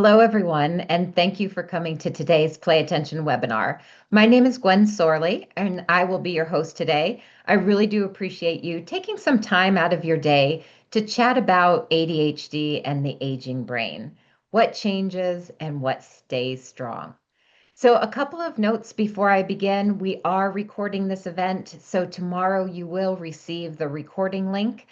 Hello, everyone, and thank you for coming to today's Play Attention webinar. My name is Gwen Sorley, and I will be your host today. I really do appreciate you taking some time out of your day to chat about ADHD and the aging brain, what changes and what stays strong. So, a couple of notes before I begin. We are recording this event, so tomorrow you will receive the recording link.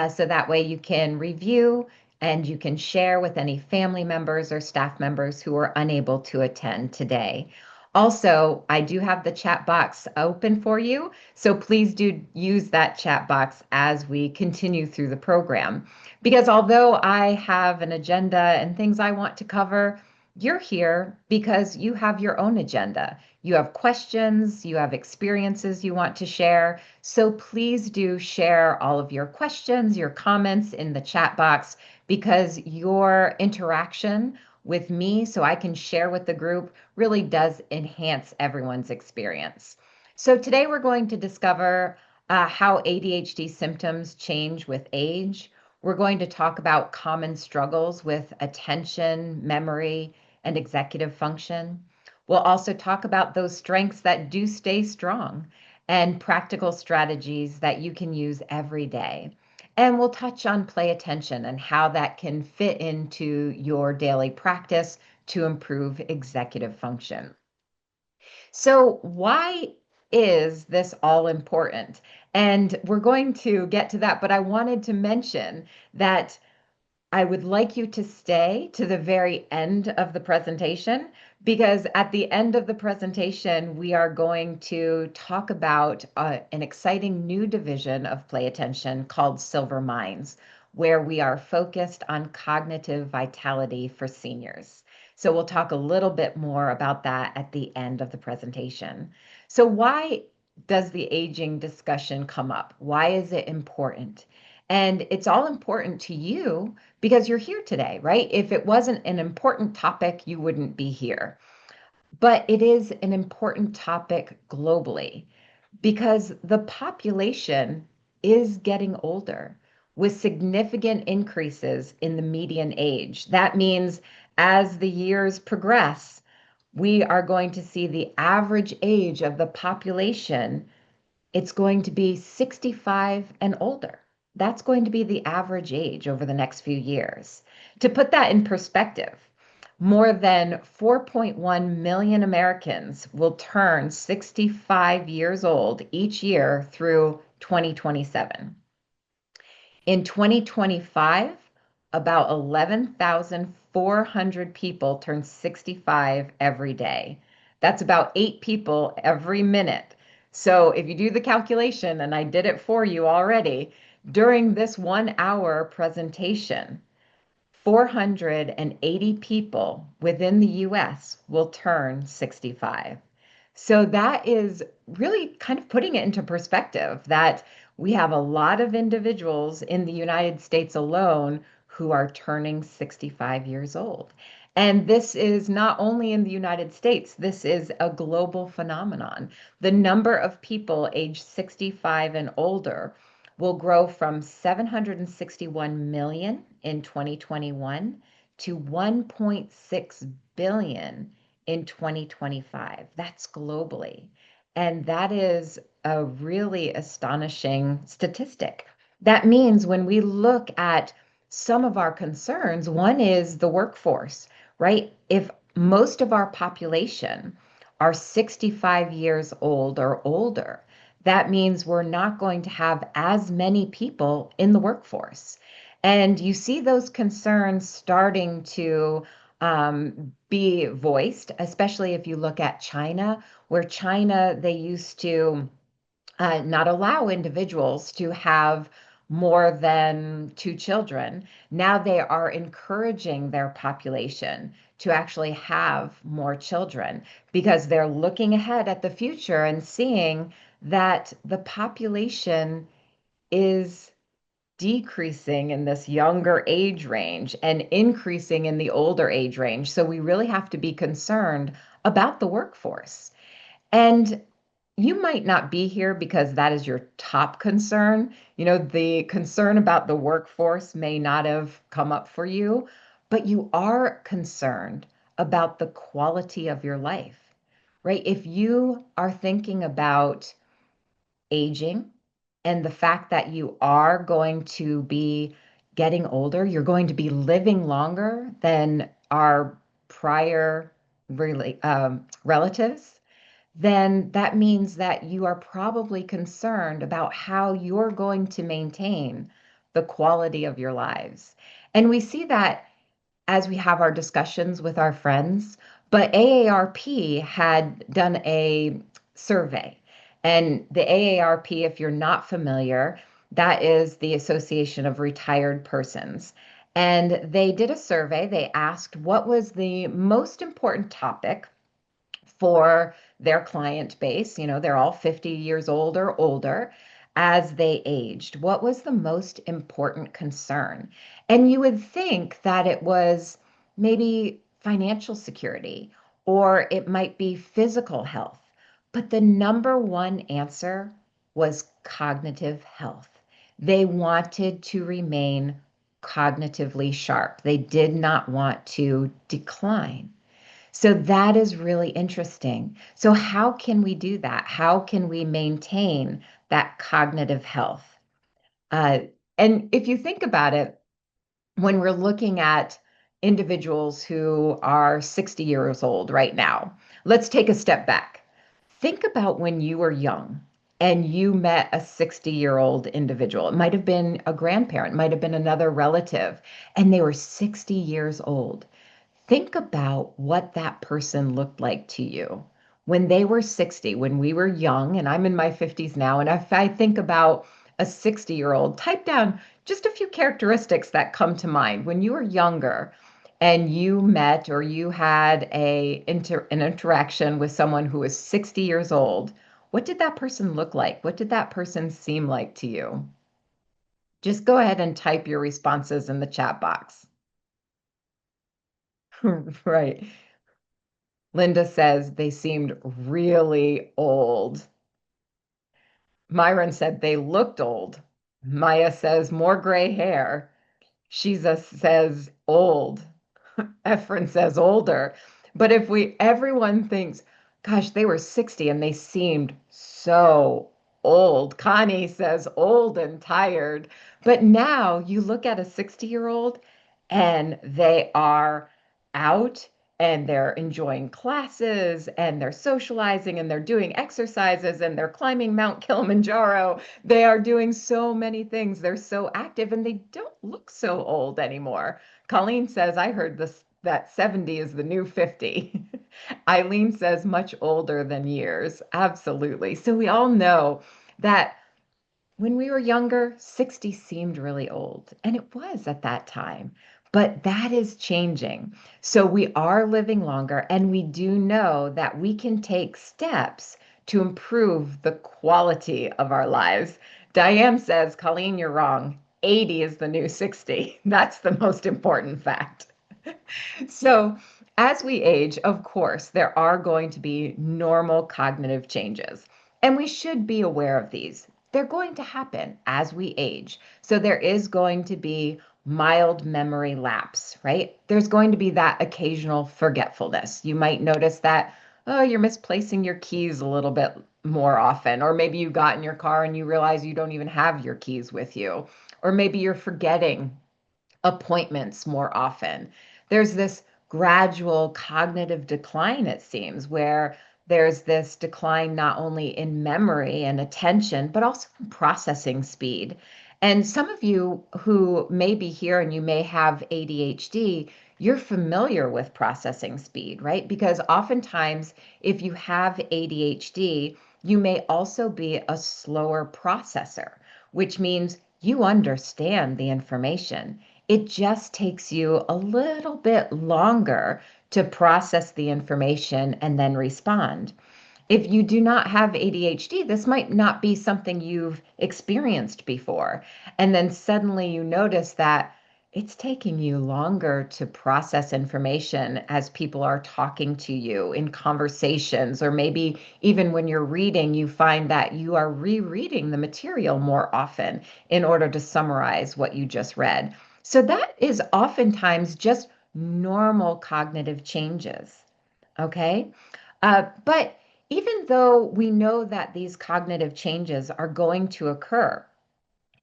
So that way you can review and you can share with any family members or staff members who are unable to attend today. Also, I do have the chat box open for you, so please do use that chat box as we continue through the program. Because although I have an agenda and things I want to cover, you're here because you have your own agenda. You have questions, you have experiences you want to share. So please do share all of your questions, your comments in the chat box, because your interaction with me, so I can share with the group, really does enhance everyone's experience. So today we're going to discover how ADHD symptoms change with age. We're going to talk about common struggles with attention, memory, and executive function. We'll also talk about those strengths that do stay strong and practical strategies that you can use every day. And we'll touch on play attention and how that can fit into your daily practice to improve executive function. So, why is this all important? And we're going to get to that, but I wanted to mention that I would like you to stay to the very end of the presentation, because at the end of the presentation, we are going to talk about an exciting new division of play attention called Silver Minds, where we are focused on cognitive vitality for seniors. So we'll talk a little bit more about that at the end of the presentation. So why does the aging discussion come up? Why is it important? And it's all important to you because you're here today, right? If it wasn't an important topic, you wouldn't be here. But it is an important topic globally because the population is getting older with significant increases in the median age. That means as the years progress, we are going to see the average age of the population, it's going to be 65 and older. That's going to be the average age over the next few years. To put that in perspective, more than 4.1 million Americans will turn 65 years old each year through 2027. In 2025, about 11,400 people turn 65 every day. That's about 8 people every minute. So if you do the calculation, and I did it for you already, during this 1 hour presentation, 480 people within the US will turn 65. So that is really kind of putting it into perspective that we have a lot of individuals in the United States alone who are turning 65 years old. And this is not only in the United States, this is a global phenomenon. The number of people aged 65 and older will grow from 761 million in 2021 to 1.6 billion in 2025. That's globally. And that is a really astonishing statistic. That means when we look at some of our concerns, one is the workforce, right? If most of our population are 65 years old or older, that means we're not going to have as many people in the workforce. And you see those concerns starting to be voiced, especially if you look at China, where China, they used to not allow individuals to have more than 2 children. Now they are encouraging their population to actually have more children because they're looking ahead at the future and seeing that the population is decreasing in this younger age range and increasing in the older age range. So we really have to be concerned about the workforce. And you might not be here because that is your top concern. The concern about the workforce may not have come up for you, but you are concerned about the quality of your life, right? If you are thinking about aging and the fact that you are going to be getting older, you're going to be living longer than our prior relatives, then that means that you are probably concerned about how you're going to maintain the quality of your lives. And we see that as we have our discussions with our friends. But AARP had done a survey. And the AARP, if you're not familiar, that is the Association of Retired Persons. And they did a survey. They asked what was the most important topic for their client base. You know, they're all 50 years old or older as they aged. What was the most important concern? And you would think that it was maybe financial security or it might be physical health. But the number one answer was cognitive health. They wanted to remain cognitively sharp. They did not want to decline. So that is really interesting. So, how can we do that? How can we maintain that cognitive health? Uh, and if you think about it, when we're looking at individuals who are 60 years old right now, let's take a step back. Think about when you were young and you met a 60-year-old individual. It might have been a grandparent, might have been another relative, and they were 60 years old. Think about what that person looked like to you when they were 60, when we were young, and I'm in my 50s now. And if I think about a 60-year-old, type down just a few characteristics that come to mind. When you were younger and you met or you had an interaction with someone who was 60 years old, what did that person look like? What did that person seem like to you? Just go ahead and type your responses in the chat box. Right. Linda says they seemed really old. Myron said they looked old. Maya says more gray hair. Shiza says old. Efren says older. But if everyone thinks, gosh, they were 60 and they seemed so old. Connie says old and tired. But now you look at a 60-year-old and they are out and they're enjoying classes and they're socializing and they're doing exercises and they're climbing Mount Kilimanjaro. They are doing so many things. They're so active and they don't look so old anymore. Colleen says, I heard this that 70 is the new 50. Eileen says much older than years. Absolutely. So we all know that when we were younger, 60 seemed really old, and it was at that time. But that is changing. So we are living longer, and we do know that we can take steps to improve the quality of our lives. Diane says, Colleen, you're wrong. 80 is the new 60. That's the most important fact. So, as we age, of course, there are going to be normal cognitive changes, and we should be aware of these. They're going to happen as we age. So, there is going to be mild memory lapse, right? There's going to be that occasional forgetfulness. You might notice that, oh, you're misplacing your keys a little bit more often, or maybe you got in your car and you realize you don't even have your keys with you, or maybe you're forgetting appointments more often. There's this gradual cognitive decline, it seems, where there's this decline not only in memory and attention, but also in processing speed. And some of you who may be here and you may have ADHD, you're familiar with processing speed, right? Because oftentimes, if you have ADHD, you may also be a slower processor, which means you understand the information. It just takes you a little bit longer to process the information and then respond. If you do not have ADHD, this might not be something you've experienced before. And then suddenly you notice that it's taking you longer to process information as people are talking to you in conversations, or maybe even when you're reading, you find that you are rereading the material more often in order to summarize what you just read. So that is oftentimes just normal cognitive changes. Okay. But even though we know that these cognitive changes are going to occur,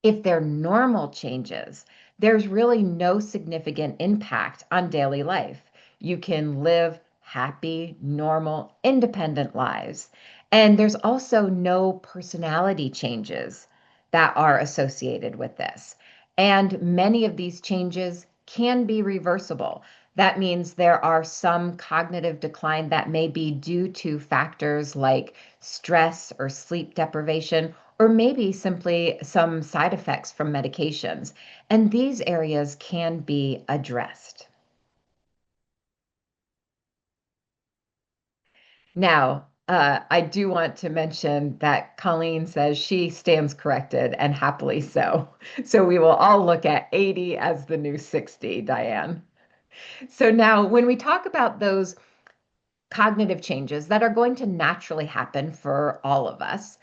if they're normal changes, there's really no significant impact on daily life. You can live happy, normal, independent lives. And there's also no personality changes that are associated with this. And many of these changes can be reversible. That means there are some cognitive decline that may be due to factors like stress or sleep deprivation, or maybe simply some side effects from medications. And these areas can be addressed. Now, I do want to mention that Colleen says she stands corrected and happily so. So we will all look at 80 as the new 60, Diane. So now, when we talk about those cognitive changes that are going to naturally happen for all of us,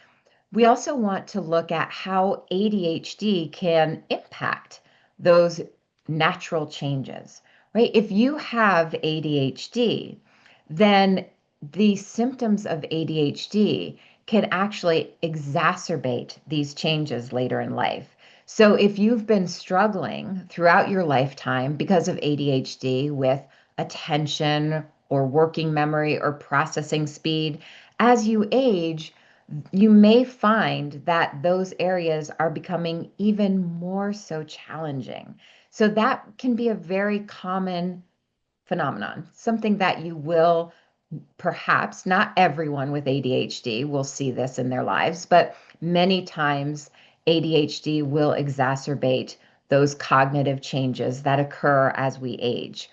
we also want to look at how ADHD can impact those natural changes, right? If you have ADHD, then the symptoms of ADHD can actually exacerbate these changes later in life. So if you've been struggling throughout your lifetime because of ADHD with attention or working memory or processing speed, as you age, you may find that those areas are becoming even more so challenging. So that can be a very common phenomenon, something that you will perhaps not everyone with ADHD will see this in their lives, but many times ADHD will exacerbate those cognitive changes that occur as we age.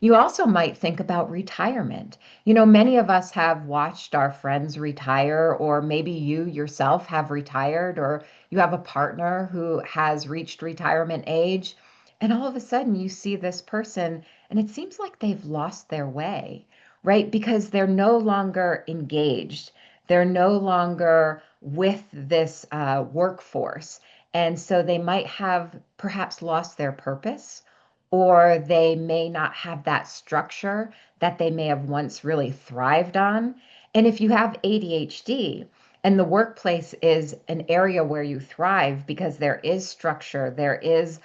You also might think about retirement. Many of us have watched our friends retire, or maybe you yourself have retired, or you have a partner who has reached retirement age. And all of a sudden, you see this person, and it seems like they've lost their way, right? Because they're no longer engaged. They're no longer with this workforce. And so they might have perhaps lost their purpose, or they may not have that structure that they may have once really thrived on. And if you have ADHD, and the workplace is an area where you thrive because there is structure, there is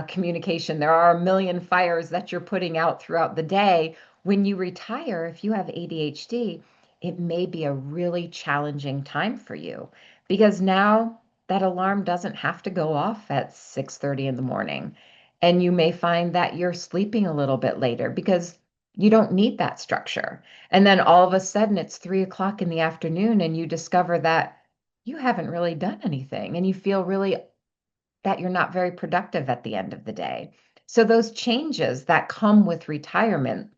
communication, there are a million fires that you're putting out throughout the day. When you retire, if you have ADHD, it may be a really challenging time for you because now that alarm doesn't have to go off at 6:30 in the morning. And you may find that you're sleeping a little bit later because you don't need that structure. And then all of a sudden it's 3 o'clock in the afternoon and you discover that you haven't really done anything and you feel really that you're not very productive at the end of the day. So those changes that come with retirement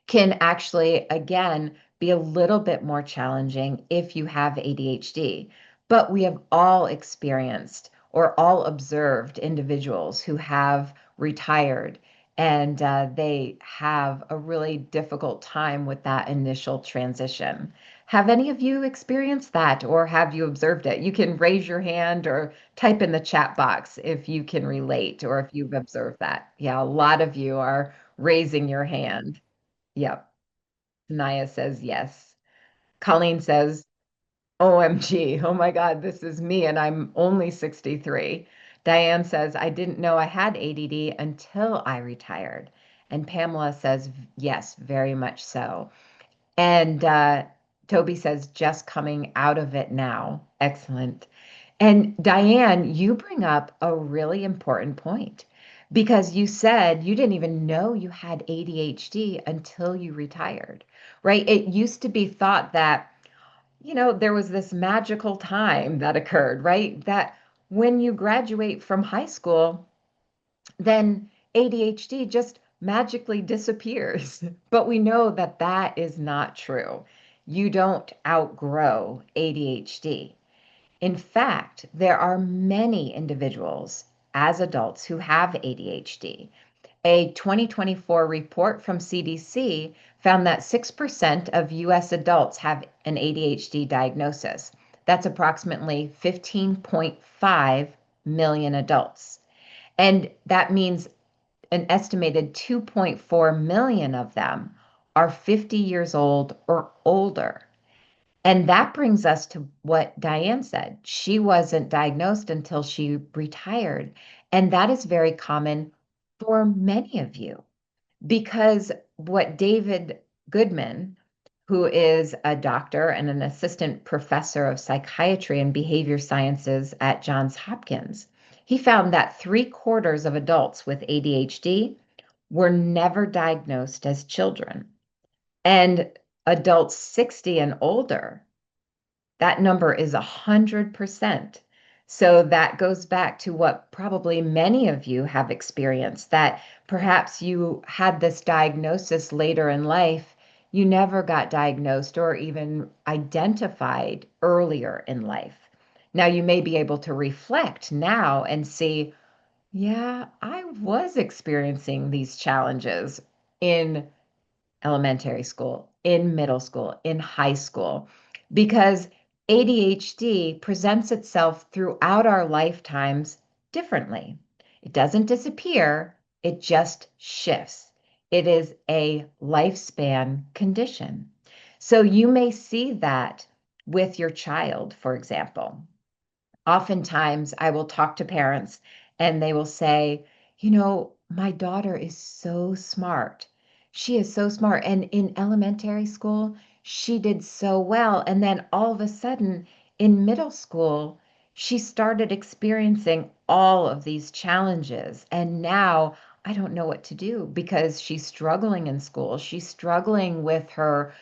can actually, again, be a little bit more challenging if you have ADHD. But we have all experienced or all observed individuals who have retired and they have a really difficult time with that initial transition. Have any of you experienced that or have you observed it? You can raise your hand or type in the chat box if you can relate or if you've observed that. Yeah, a lot of you are raising your hand. Yep. Naya says yes. Colleen says, OMG, oh my God, this is me, and I'm only 63. Diane says, I didn't know I had ADD until I retired. And Pamela says, yes, very much so. And Toby says, just coming out of it now. Excellent. And Diane, you bring up a really important point because you said you didn't even know you had ADHD until you retired, right? It used to be thought that, there was this magical time that occurred, right? That when you graduate from high school, then ADHD just magically disappears. But we know that that is not true. You don't outgrow ADHD. In fact, there are many individuals as adults who have ADHD. A 2024 report from CDC found that 6% of US adults have an ADHD diagnosis. That's approximately 15.5 million adults. And that means an estimated 2.4 million of them are 50 years old or older. And that brings us to what Diane said. She wasn't diagnosed until she retired. And that is very common for many of you because what David Goodman, who is a doctor and an assistant professor of psychiatry and behavior sciences at Johns Hopkins, he found that three-quarters of adults with ADHD were never diagnosed as children. And adults 60 and older, that number is 100%. So that goes back to what probably many of you have experienced, that perhaps you had this diagnosis later in life. You never got diagnosed or even identified earlier in life. Now you may be able to reflect now and see, yeah, I was experiencing these challenges in elementary school, in middle school, in high school, because ADHD presents itself throughout our lifetimes differently. It doesn't disappear, it just shifts. It is a lifespan condition. So you may see that with your child, for example. Oftentimes I will talk to parents and they will say, my daughter is so smart. She is so smart. And in elementary school, she did so well. And then all of a sudden in middle school, she started experiencing all of these challenges. And now I don't know what to do because she's struggling in school. She's struggling with her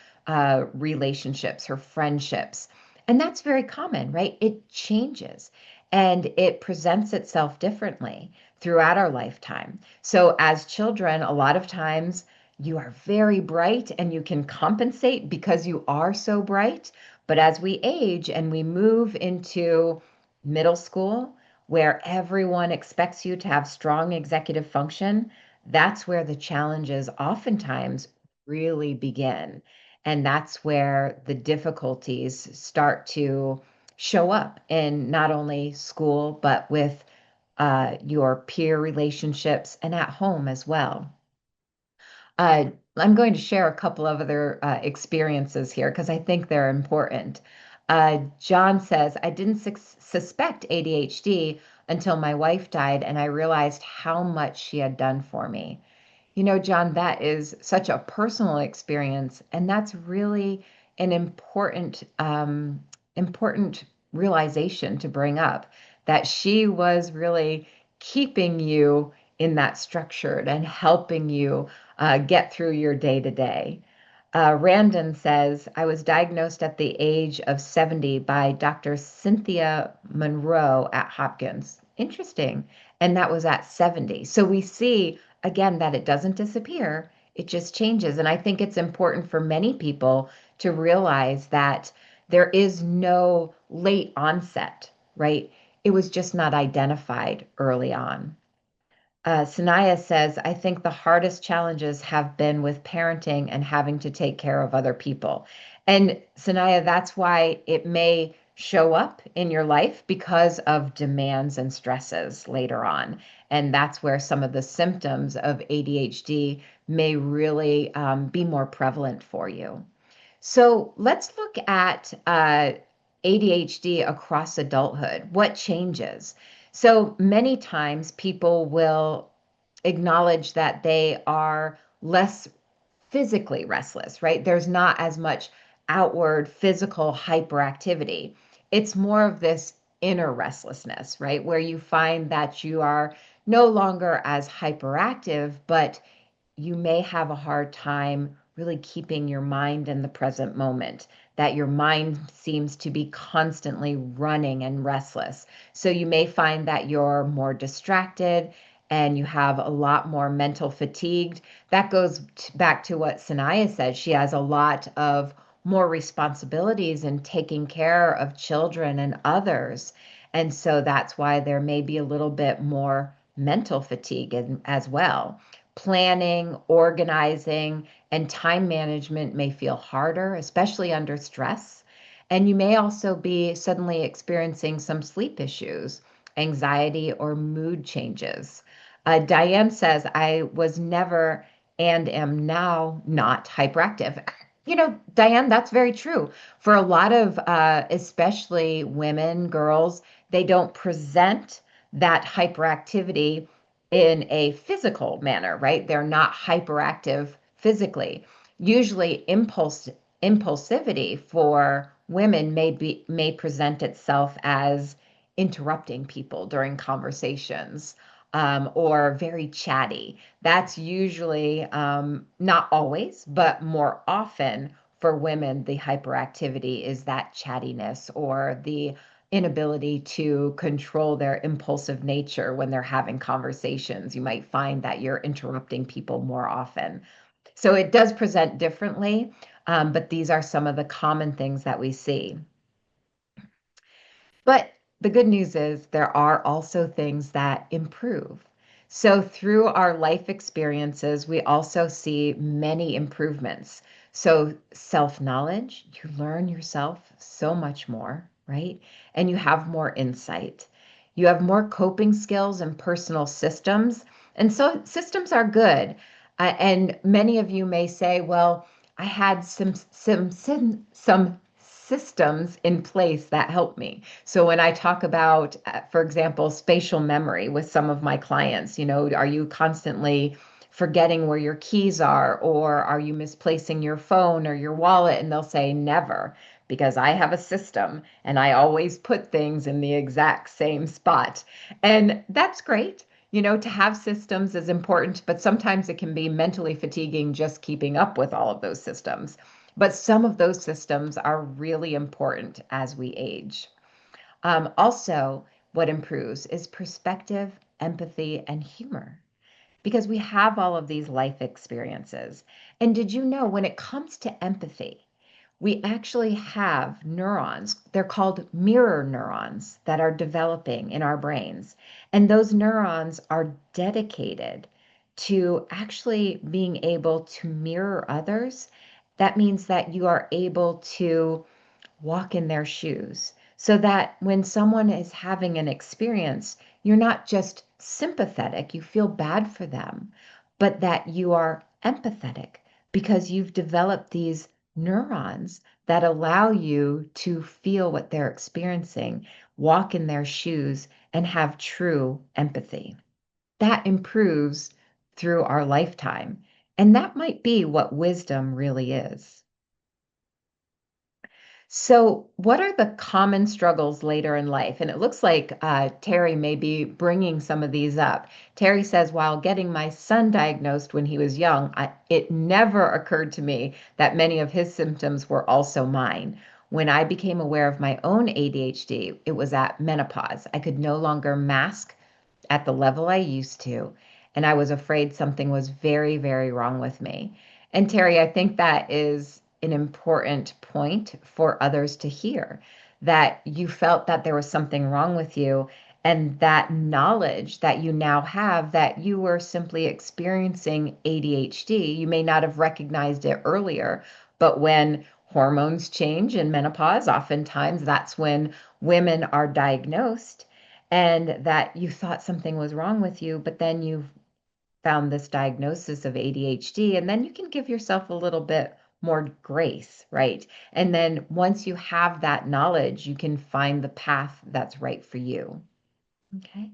relationships, her friendships. And that's very common, right? It changes and it presents itself differently throughout our lifetime. So, as children, a lot of times you are very bright and you can compensate because you are so bright. But as we age and we move into middle school, where everyone expects you to have strong executive function, that's where the challenges oftentimes really begin. And that's where the difficulties start to show up in not only school, but with your peer relationships and at home as well. Uh, I'm going to share a couple of other experiences here because I think they're important. John says, I didn't suspect ADHD until my wife died and I realized how much she had done for me. John, that is such a personal experience, and that's really an important realization to bring up that she was really keeping you in that structured and helping you get through your day to day. Randon says, I was diagnosed at the age of 70 by Dr. Cynthia Monroe at Hopkins. Interesting. And that was at 70. So we see again that it doesn't disappear, it just changes. And I think it's important for many people to realize that there is no late onset, right? It was just not identified early on. Sanaya says, I think the hardest challenges have been with parenting and having to take care of other people. And Sanaya, that's why it may show up in your life because of demands and stresses later on. And that's where some of the symptoms of ADHD may really be more prevalent for you. So let's look at ADHD across adulthood. What changes? So many times people will acknowledge that they are less physically restless, right? There's not as much outward physical hyperactivity. It's more of this inner restlessness, right? Where you find that you are no longer as hyperactive, but you may have a hard time really keeping your mind in the present moment, that your mind seems to be constantly running and restless. So you may find that you're more distracted and you have a lot more mental fatigue. That goes back to what Sanaya said. She has a lot of more responsibilities in taking care of children and others. And so that's why there may be a little bit more mental fatigue as well. Planning, organizing, and time management may feel harder, especially under stress. And you may also be suddenly experiencing some sleep issues, anxiety, or mood changes. Diane says, I was never and am now not hyperactive. Diane, that's very true. For a lot of, especially women, girls, they don't present that hyperactivity in a physical manner, right? They're not hyperactive physically. Usually, impulsivity for women may present itself as interrupting people during conversations, or very chatty. That's usually, not always, but more often for women, the hyperactivity is that chattiness or the inability to control their impulsive nature when they're having conversations. You might find that you're interrupting people more often. So it does present differently, but these are some of the common things that we see. But the good news is there are also things that improve. So through our life experiences, we also see many improvements. So self-knowledge, you learn yourself so much more, right? And you have more insight. You have more coping skills and personal systems. And so systems are good. And many of you may say, well, I had some systems in place that help me. So when I talk about, for example, spatial memory with some of my clients, are you constantly forgetting where your keys are, or are you misplacing your phone or your wallet? And they'll say never, because I have a system and I always put things in the exact same spot. And that's great. To have systems is important, but sometimes it can be mentally fatiguing just keeping up with all of those systems. But some of those systems are really important as we age. Also, what improves is perspective, empathy, and humor, because we have all of these life experiences. And did you know when it comes to empathy, we actually have neurons, they're called mirror neurons, that are developing in our brains. And those neurons are dedicated to actually being able to mirror others. That means that you are able to walk in their shoes, so that when someone is having an experience, you're not just sympathetic, you feel bad for them, but that you are empathetic because you've developed these neurons that allow you to feel what they're experiencing, walk in their shoes, and have true empathy. That improves through our lifetime. And that might be what wisdom really is. So, what are the common struggles later in life? And it looks like Terry may be bringing some of these up. Terry says, while getting my son diagnosed when he was young, it never occurred to me that many of his symptoms were also mine. When I became aware of my own ADHD, it was at menopause. I could no longer mask at the level I used to, and I was afraid something was very, very wrong with me. And Terry, I think that is an important point for others to hear, that you felt that there was something wrong with you, and that knowledge that you now have that you were simply experiencing ADHD. You may not have recognized it earlier, but when hormones change in menopause, oftentimes that's when women are diagnosed, and that you thought something was wrong with you, but then you found this diagnosis of ADHD, and then you can give yourself a little bit more grace, right? And then once you have that knowledge, you can find the path that's right for you. Okay.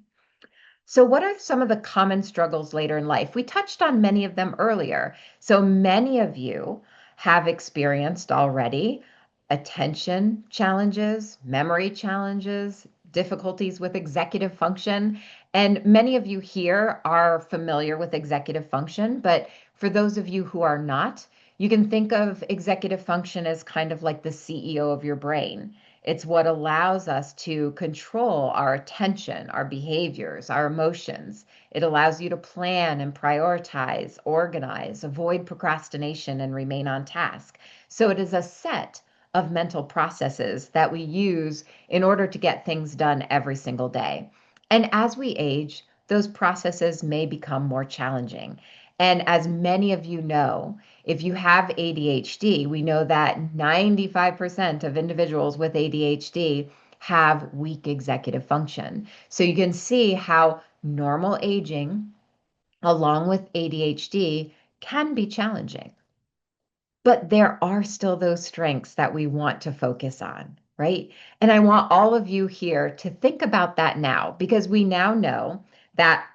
So, what are some of the common struggles later in life? We touched on many of them earlier. So, many of you have experienced already attention challenges, memory challenges, difficulties with executive function. And many of you here are familiar with executive function, but for those of you who are not, you can think of executive function as kind of like the CEO of your brain. It's what allows us to control our attention, our behaviors, our emotions. It allows you to plan and prioritize, organize, avoid procrastination, and remain on task. So it is a set of mental processes that we use in order to get things done every single day. And as we age, those processes may become more challenging. And as many of you know, if you have ADHD, we know that 95% of individuals with ADHD have weak executive function. So you can see how normal aging along with ADHD, can be challenging. But there are still those strengths that we want to focus on, right? And I want all of you here to think about that now, because we now know that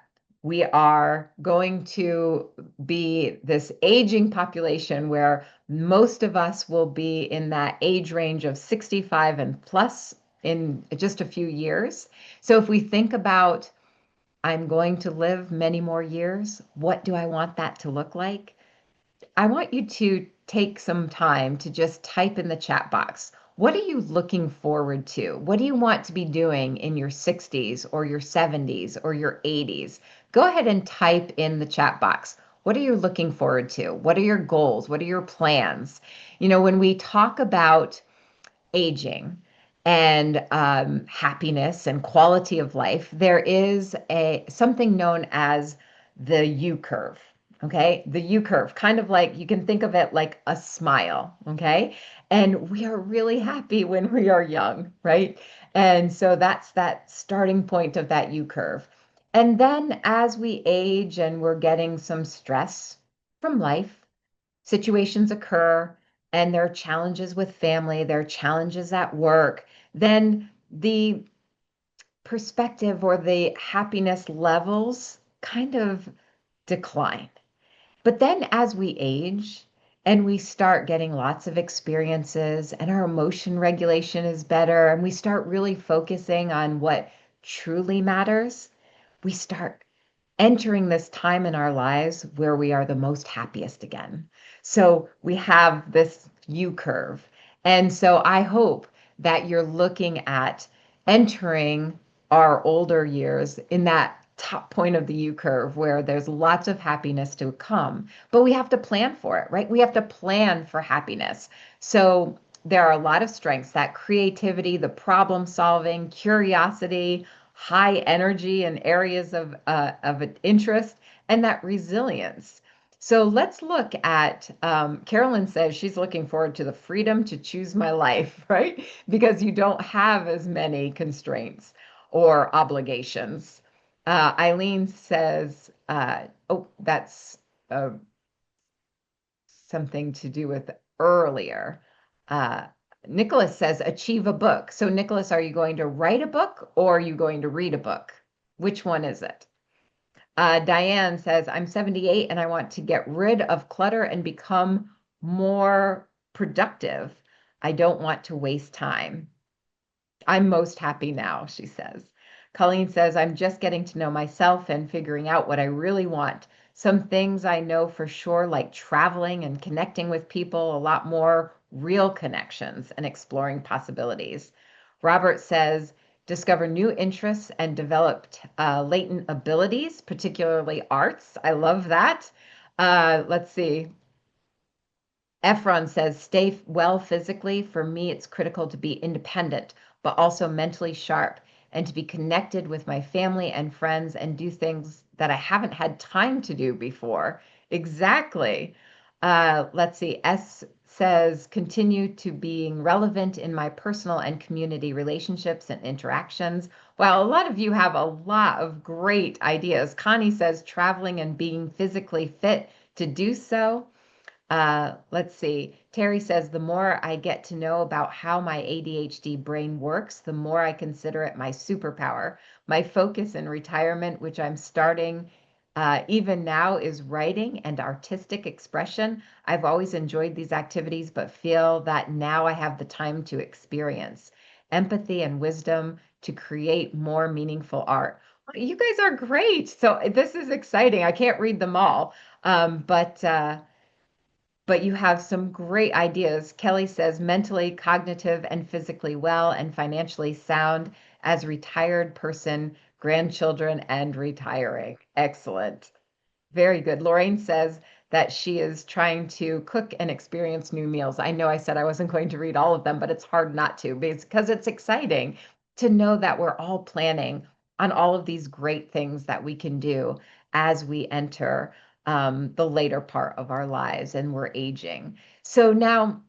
we are going to be this aging population where most of us will be in that age range of 65 and plus in just a few years. So if we think about, I'm going to live many more years, what do I want that to look like? I want you to take some time to just type in the chat box. What are you looking forward to? What do you want to be doing in your 60s or your 70s or your 80s? Go ahead and type in the chat box. What are you looking forward to? What are your goals? What are your plans? When we talk about aging and happiness and quality of life, there is a something known as the U curve. Okay, the U curve, kind of like you can think of it like a smile. Okay, and we are really happy when we are young, right? And so that's that starting point of that U curve. And then as we age and we're getting some stress from life, situations occur and there are challenges with family, there are challenges at work, then the perspective or the happiness levels kind of decline. But then as we age and we start getting lots of experiences and our emotion regulation is better and we start really focusing on what truly matters, we start entering this time in our lives where we are the most happiest again. So we have this U curve. And so I hope that you're looking at entering our older years in that top point of the U curve where there's lots of happiness to come, but we have to plan for it, right? We have to plan for happiness. So there are a lot of strengths, that creativity, the problem solving, curiosity, high energy in areas of interest, and that resilience. So let's look at, Carolyn says she's looking forward to the freedom to choose my life, right? Because you don't have as many constraints or obligations. Eileen says, oh, that's uh, something to do with earlier. Uh, Nicholas says, achieve a book. So, Nicholas, are you going to write a book or are you going to read a book? Which one is it? Diane says, I'm 78 and I want to get rid of clutter and become more productive. I don't want to waste time. I'm most happy now, she says. Colleen says, I'm just getting to know myself and figuring out what I really want. Some things I know for sure, like traveling and connecting with people, a lot more real connections and exploring possibilities. Robert says, discover new interests and developed latent abilities, particularly arts. I love that. Let's see. Efron says, stay well physically. For me, it's critical to be independent, but also mentally sharp and to be connected with my family and friends and do things that I haven't had time to do before. Exactly. Let's see. S says, continue to being relevant in my personal and community relationships and interactions. Well, a lot of you have a lot of great ideas. Connie says, traveling and being physically fit to do so. Let's see. Terry says, the more I get to know about how my ADHD brain works, the more I consider it my superpower. My focus in retirement, which I'm starting even now, is writing and artistic expression. I've always enjoyed these activities, but feel that now I have the time to experience empathy and wisdom to create more meaningful art. You guys are great. So this is exciting. I can't read them all, but you have some great ideas. Kelly says mentally, cognitive, and physically well and financially sound as retired person, grandchildren, and retiring. Excellent. Very good. Lorraine says that she is trying to cook and experience new meals. I know I said I wasn't going to read all of them, but it's hard not to because it's exciting to know that we're all planning on all of these great things that we can do as we enter the later part of our lives and we're aging. So now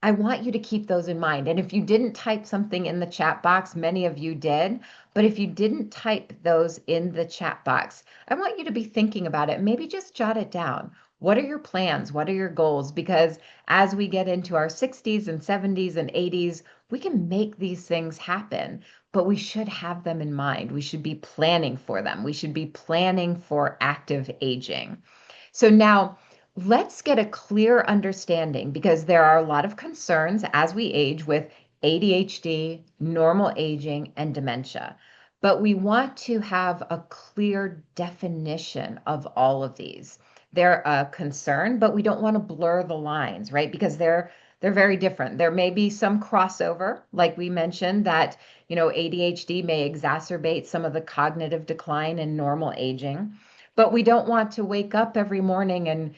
I want you to keep those in mind. And if you didn't type something in the chat box, many of you did, but if you didn't type those in the chat box, I want you to be thinking about it. Maybe just jot it down. What are your plans? What are your goals? Because as we get into our 60s and 70s and 80s, we can make these things happen, but we should have them in mind. We should be planning for them. We should be planning for active aging. So now let's get a clear understanding because there are a lot of concerns as we age with ADHD, normal aging, and dementia. But we want to have a clear definition of all of these. They're a concern, but we don't want to blur the lines, right? Because they're very different. There may be some crossover, like we mentioned, that ADHD may exacerbate some of the cognitive decline in normal aging. But we don't want to wake up every morning and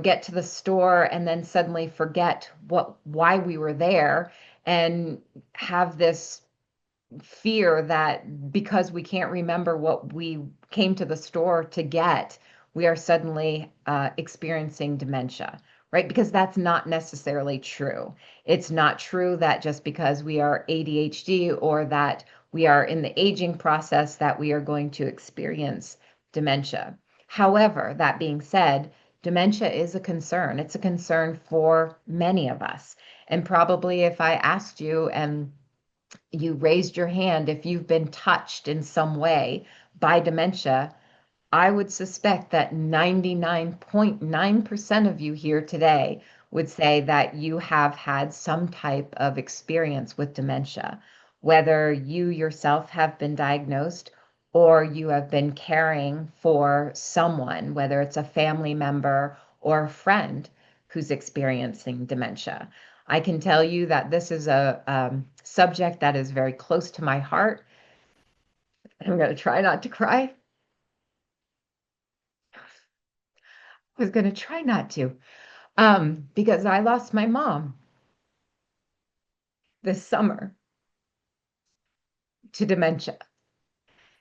get to the store and then suddenly forget why we were there and have this fear that because we can't remember what we came to the store to get, we are suddenly experiencing dementia, right? Because that's not necessarily true. It's not true that just because we are ADHD or that we are in the aging process that we are going to experience dementia. However, that being said, dementia is a concern. It's a concern for many of us. And probably if I asked you and you raised your hand if you've been touched in some way by dementia, I would suspect that 99.9% of you here today would say that you have had some type of experience with dementia, whether you yourself have been diagnosed or you have been caring for someone, whether it's a family member or a friend who's experiencing dementia. I can tell you that this is a subject that is very close to my heart. I'm going to try not to cry. I was going to try not to, because I lost my mom this summer to dementia.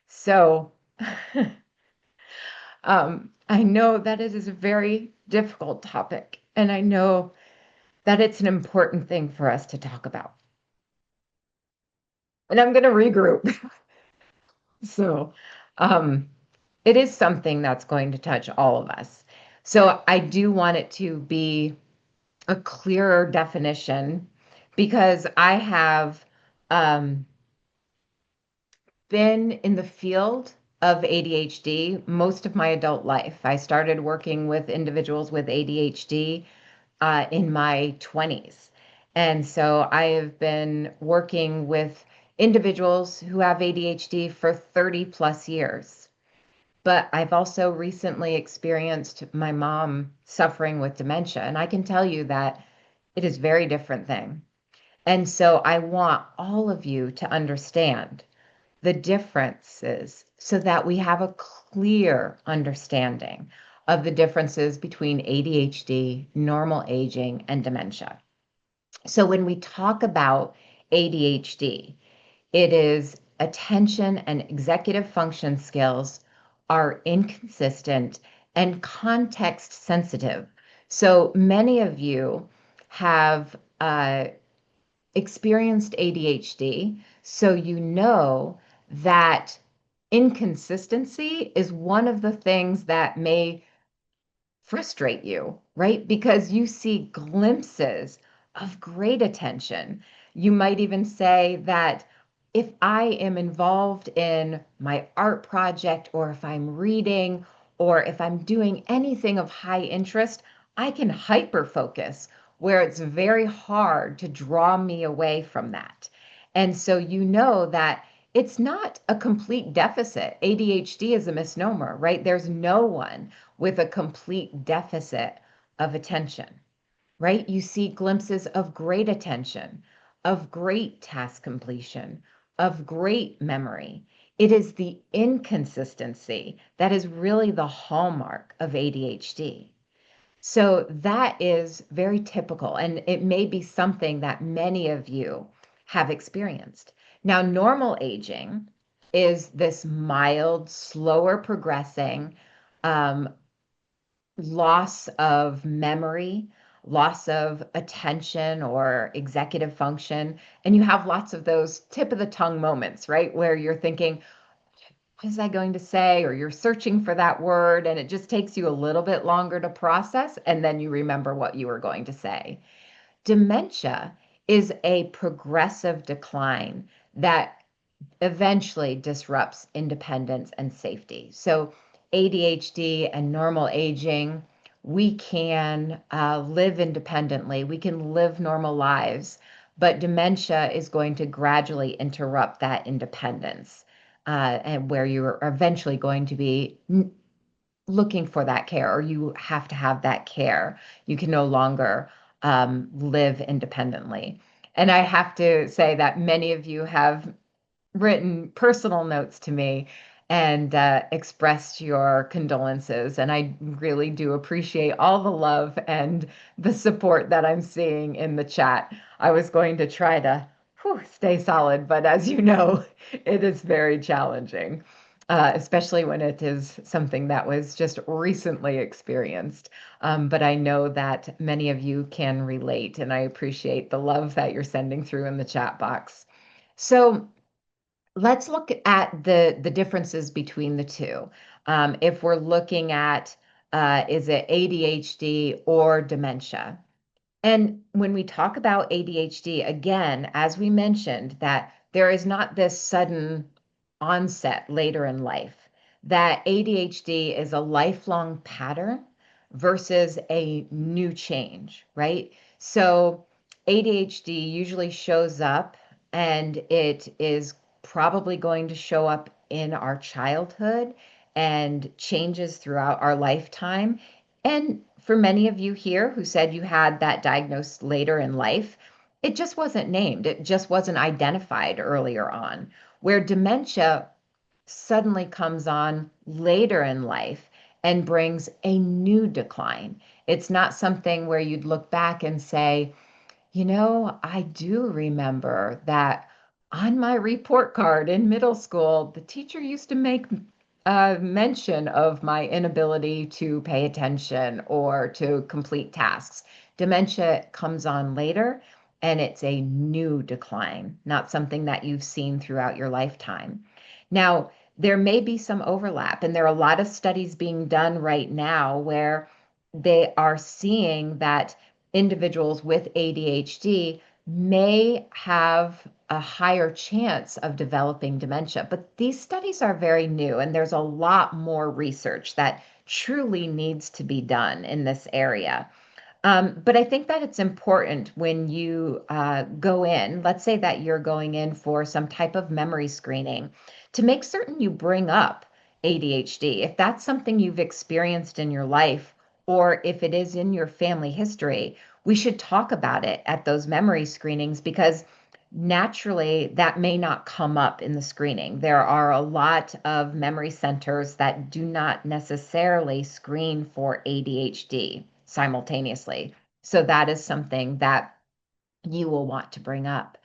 So I know that it is a very difficult topic, and I know that it's an important thing for us to talk about. And I'm going to regroup. So um, it is something that's going to touch all of us. So I do want it to be a clearer definition because I have been in the field of ADHD most of my adult life. I started working with individuals with ADHD in my 20s. And so I have been working with individuals who have ADHD for 30 plus years. But I've also recently experienced my mom suffering with dementia. And I can tell you that it is a very different thing. And so I want all of you to understand the differences so that we have a clear understanding of the differences between ADHD, normal aging, and dementia. So when we talk about ADHD, it is attention and executive function skills are inconsistent and context sensitive. So many of you have experienced ADHD, so you know that inconsistency is one of the things that may frustrate you, right? Because you see glimpses of great attention. You might even say that if I am involved in my art project, or if I'm reading, or if I'm doing anything of high interest, I can hyper focus where it's very hard to draw me away from that. And so you know that it's not a complete deficit. ADHD is a misnomer, right? There's no one with a complete deficit of attention, right? You see glimpses of great attention, of great task completion, of great memory. It is the inconsistency that is really the hallmark of ADHD. So that is very typical, and it may be something that many of you have experienced. Now, normal aging is this mild, slower progressing um, loss of memory, loss of attention or executive function. And you have lots of those tip of the tongue moments, right? Where you're thinking, what is I going to say? Or you're searching for that word, and it just takes you a little bit longer to process. And then you remember what you were going to say. Dementia is a progressive decline that eventually disrupts independence and safety. So, ADHD and normal aging, we can live independently, we can live normal lives, but dementia is going to gradually interrupt that independence, and where you're eventually going to be looking for that care, or you have to have that care. You can no longer live independently. And I have to say that many of you have written personal notes to me and expressed your condolences. And I really do appreciate all the love and the support that I'm seeing in the chat. I was going to try to stay solid, but as you know, it is very challenging, especially when it is something that was just recently experienced. But I know that many of you can relate, and I appreciate the love that you're sending through in the chat box. So, let's look at the differences between the two. If we're looking at is it ADHD or dementia? And when we talk about ADHD, again, as we mentioned, that there is not this sudden onset later in life, that ADHD is a lifelong pattern versus a new change, right? So ADHD usually shows up, and it is probably going to show up in our childhood and changes throughout our lifetime. And for many of you here who said you had that diagnosed later in life, it just wasn't named. It just wasn't identified earlier on. Where dementia suddenly comes on later in life and brings a new decline. It's not something where you'd look back and say, I do remember that on my report card in middle school, the teacher used to make mention of my inability to pay attention or to complete tasks. Dementia comes on later, and it's a new decline, not something that you've seen throughout your lifetime. Now, there may be some overlap, and there are a lot of studies being done right now where they are seeing that individuals with ADHD may have a higher chance of developing dementia. But these studies are very new, and there's a lot more research that truly needs to be done in this area. But I think that it's important when you go in, let's say that you're going in for some type of memory screening, to make certain you bring up ADHD. If that's something you've experienced in your life, or if it is in your family history, we should talk about it at those memory screenings, because naturally that may not come up in the screening. There are a lot of memory centers that do not necessarily screen for ADHD simultaneously. So that is something that you will want to bring up.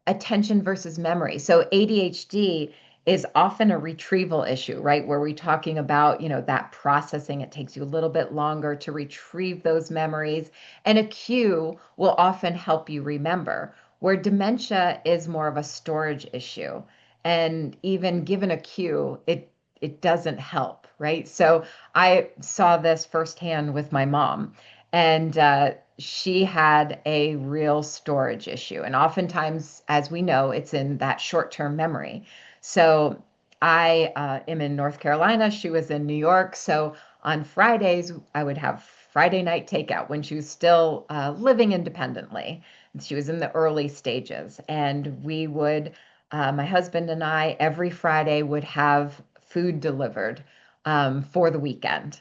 Attention versus memory. So ADHD is often a retrieval issue, right? Where we're talking about, that processing. It takes you a little bit longer to retrieve those memories. And a cue will often help you remember, where dementia is more of a storage issue. And even given a cue, it doesn't help, right? So I saw this firsthand with my mom, and she had a real storage issue. And oftentimes, as we know, it's in that short term memory. So I am in North Carolina. She was in New York. So on Fridays, I would have Friday night takeout when she was still living independently. She was in the early stages. And we would, my husband and I, every Friday would have food delivered for the weekend,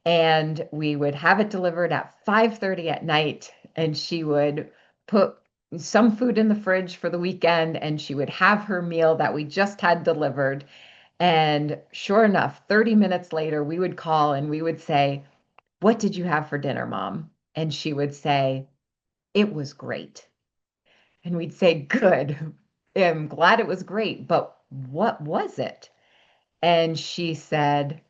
and we would have it delivered at 5:30 at night, and she would put some food in the fridge for the weekend, and she would have her meal that we just had delivered. And sure enough, 30 minutes later we would call and we would say, "What did you have for dinner, Mom?" And she would say, "It was great." And we'd say, "Good, I'm glad it was great, but what was it?" And she said,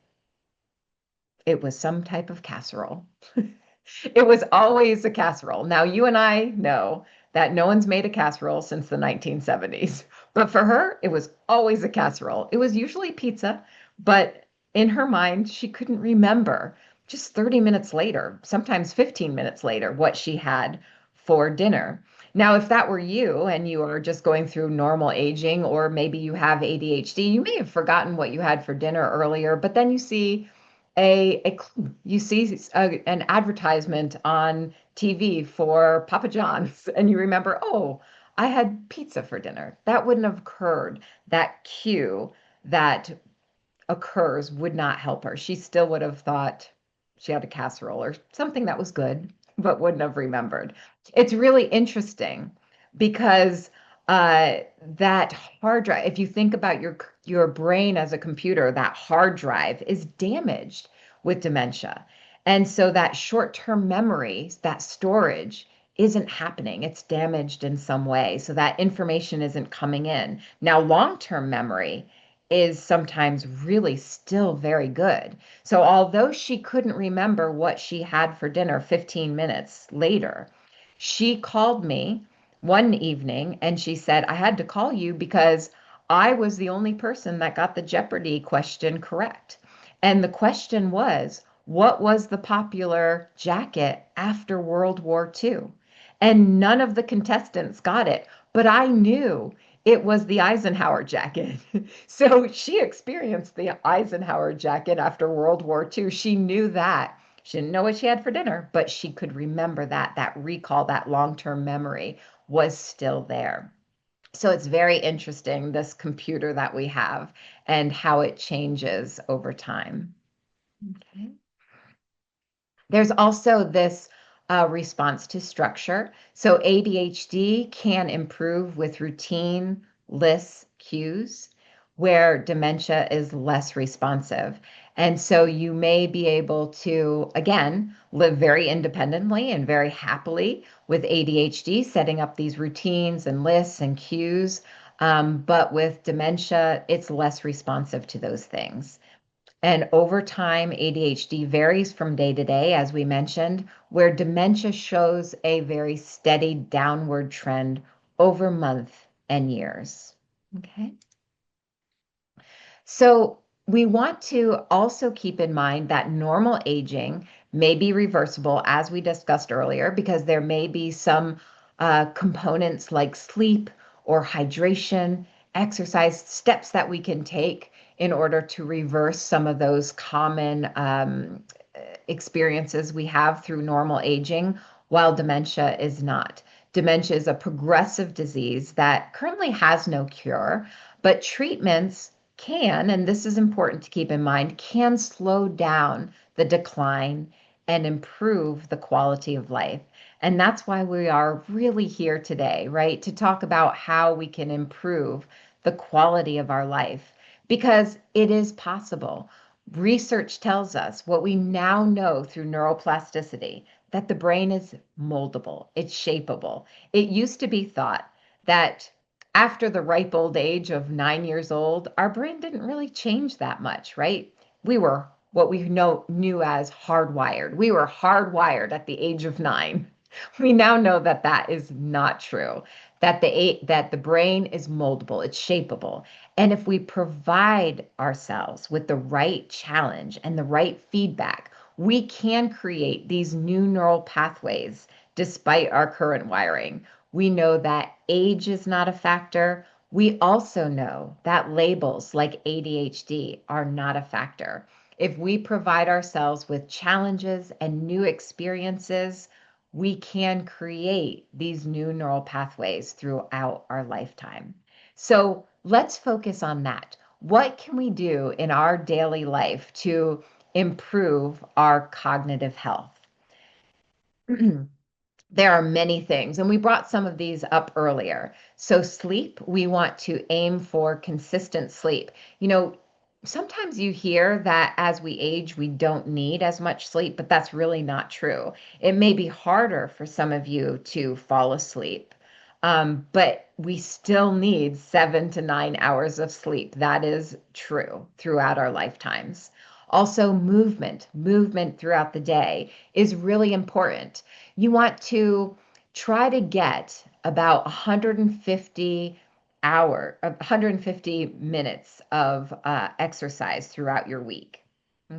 "It was some type of casserole." It was always a casserole. Now, you and I know that no one's made a casserole since the 1970s, but for her, it was always a casserole. It was usually pizza, but in her mind, she couldn't remember just 30 minutes later, sometimes 15 minutes later, what she had for dinner. Now, if that were you and you are just going through normal aging, or maybe you have ADHD, you may have forgotten what you had for dinner earlier, but then you see you see an advertisement on TV for Papa John's, and you remember, oh, I had pizza for dinner. That wouldn't have occurred. That cue that occurs would not help her. She still would have thought she had a casserole or something that was good, but wouldn't have remembered. It's really interesting because uh, that hard drive, if you think about your brain as a computer, that hard drive is damaged with dementia. And so that short-term memory, that storage, isn't happening. It's damaged in some way. So that information isn't coming in. Now, long-term memory is sometimes really still very good. So, although she couldn't remember what she had for dinner 15 minutes later, she called me one evening and she said, I had to call you because I was the only person that got the Jeopardy question correct. And the question was, what was the popular jacket after World War II? And none of the contestants got it, but I knew it was the Eisenhower jacket. So she experienced the Eisenhower jacket after World War II. She knew that. She didn't know what she had for dinner, but she could remember that recall, that long-term memory was still there. So it's very interesting, this computer that we have and how it changes over time. Okay. There's also this response to structure. So ADHD can improve with routine, lists, cues, where dementia is less responsive. And so you may be able to, again, live very independently and very happily with ADHD, setting up these routines and lists and cues. But with dementia, it's less responsive to those things. And over time, ADHD varies from day to day, as we mentioned, where dementia shows a very steady downward trend over months and years. Okay. So we want to also keep in mind that normal aging may be reversible, as we discussed earlier, because there may be some components like sleep or hydration, exercise steps that we can take in order to reverse some of those common experiences we have through normal aging, while dementia is not. Dementia is a progressive disease that currently has no cure, but treatments can, and this is important to keep in mind, can slow down the decline and improve the quality of life. And that's why we are really here today, right? To talk about how we can improve the quality of our life because it is possible. Research tells us what we now know through neuroplasticity that the brain is moldable, it's shapeable. It used to be thought that after the ripe old age of 9 years old, our brain didn't really change that much, right? We were what we knew as hardwired. We were hardwired at the age of 9. We now know that that is not true. That the brain is moldable, it's shapeable. And if we provide ourselves with the right challenge and the right feedback, we can create these new neural pathways despite our current wiring. We know that age is not a factor. We also know that labels like ADHD are not a factor. If we provide ourselves with challenges and new experiences, we can create these new neural pathways throughout our lifetime. So let's focus on that. What can we do in our daily life to improve our cognitive health? There are many things, and we brought some of these up earlier. So, sleep, we want to aim for consistent sleep. You know, sometimes you hear that as we age, we don't need as much sleep, but that's really not true. It may be harder for some of you to fall asleep, but we still need 7 to 9 hours of sleep. That is true throughout our lifetimes. Also, movement throughout the day is really important. You want to try to get about 150 minutes of exercise throughout your week.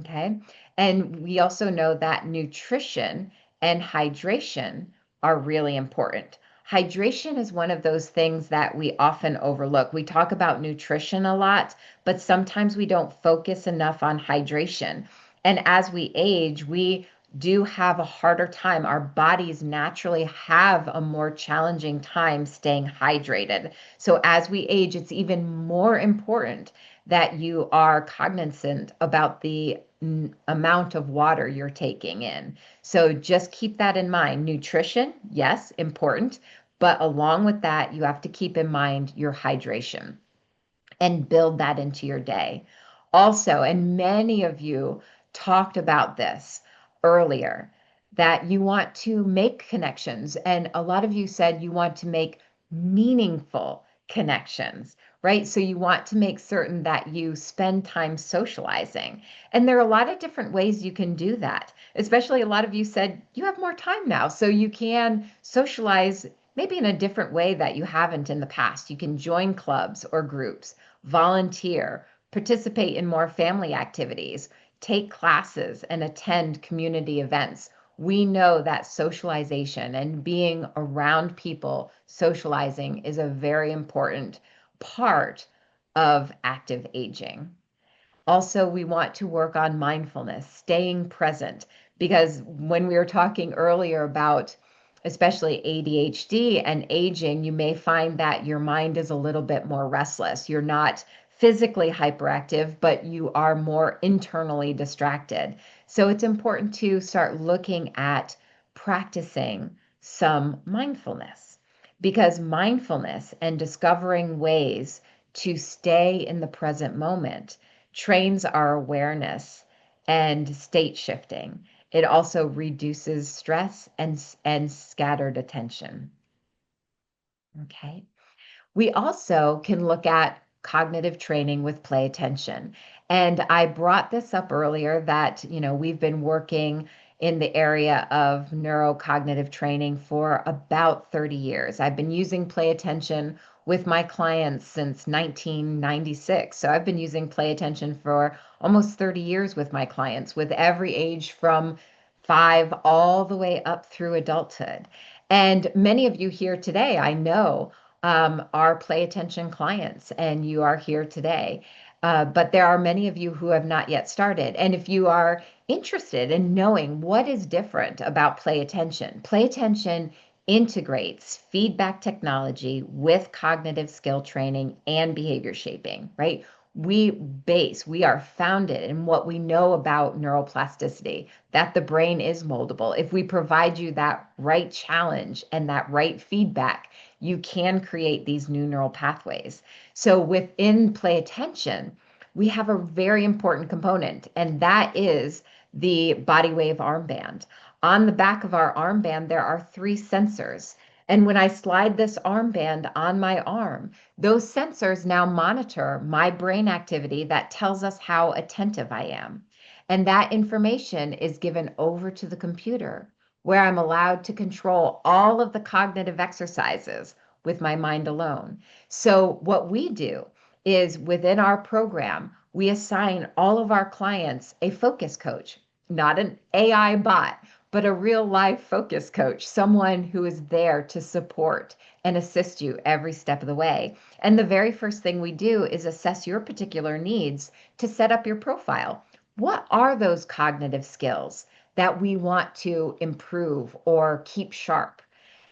Okay. And we also know that nutrition and hydration are really important. Hydration is one of those things that we often overlook. We talk about nutrition a lot, but sometimes we don't focus enough on hydration. And as we age, we do have a harder time. Our bodies naturally have a more challenging time staying hydrated. So as we age, it's even more important that you are cognizant about the amount of water you're taking in. So just keep that in mind. Nutrition, yes, important, but along with that, you have to keep in mind your hydration and build that into your day. Also, and many of you talked about this earlier, that you want to make connections. And a lot of you said you want to make meaningful connections, right? So you want to make certain that you spend time socializing. And there are a lot of different ways you can do that. Especially a lot of you said you have more time now, so you can socialize maybe in a different way that you haven't in the past. You can join clubs or groups, volunteer, participate in more family activities, take classes, and attend community events. We know that socialization and being around people socializing is a very important part of active aging. Also, we want to work on mindfulness, staying present, because when we were talking earlier about especially ADHD and aging, you may find that your mind is a little bit more restless. You're not physically hyperactive, but you are more internally distracted. So it's important to start looking at practicing some mindfulness, because mindfulness and discovering ways to stay in the present moment trains our awareness and state shifting. It also reduces stress and scattered attention. Okay. We also can look at cognitive training with play attention. And I brought this up earlier that, we've been working in the area of neurocognitive training for about 30 years. I've been using play attention with my clients since 1996. So I've been using play attention for almost 30 years with my clients, with every age from 5 all the way up through adulthood. And many of you here today, I know, are play attention clients, and you are here today. But there are many of you who have not yet started. And if you are interested in knowing what is different about play attention integrates feedback technology with cognitive skill training and behavior shaping, right? We are founded in what we know about neuroplasticity, that the brain is moldable. If we provide you that right challenge and that right feedback, you can create these new neural pathways. So within play attention, we have a very important component, and that is the body wave armband. On the back of our armband, there are 3 sensors. And when I slide this armband on my arm, those sensors now monitor my brain activity that tells us how attentive I am. And that information is given over to the computer, where I'm allowed to control all of the cognitive exercises with my mind alone. So, what we do is within our program, we assign all of our clients a focus coach, not an AI bot, but a real life focus coach, someone who is there to support and assist you every step of the way. And the very first thing we do is assess your particular needs to set up your profile. What are those cognitive skills that we want to improve or keep sharp?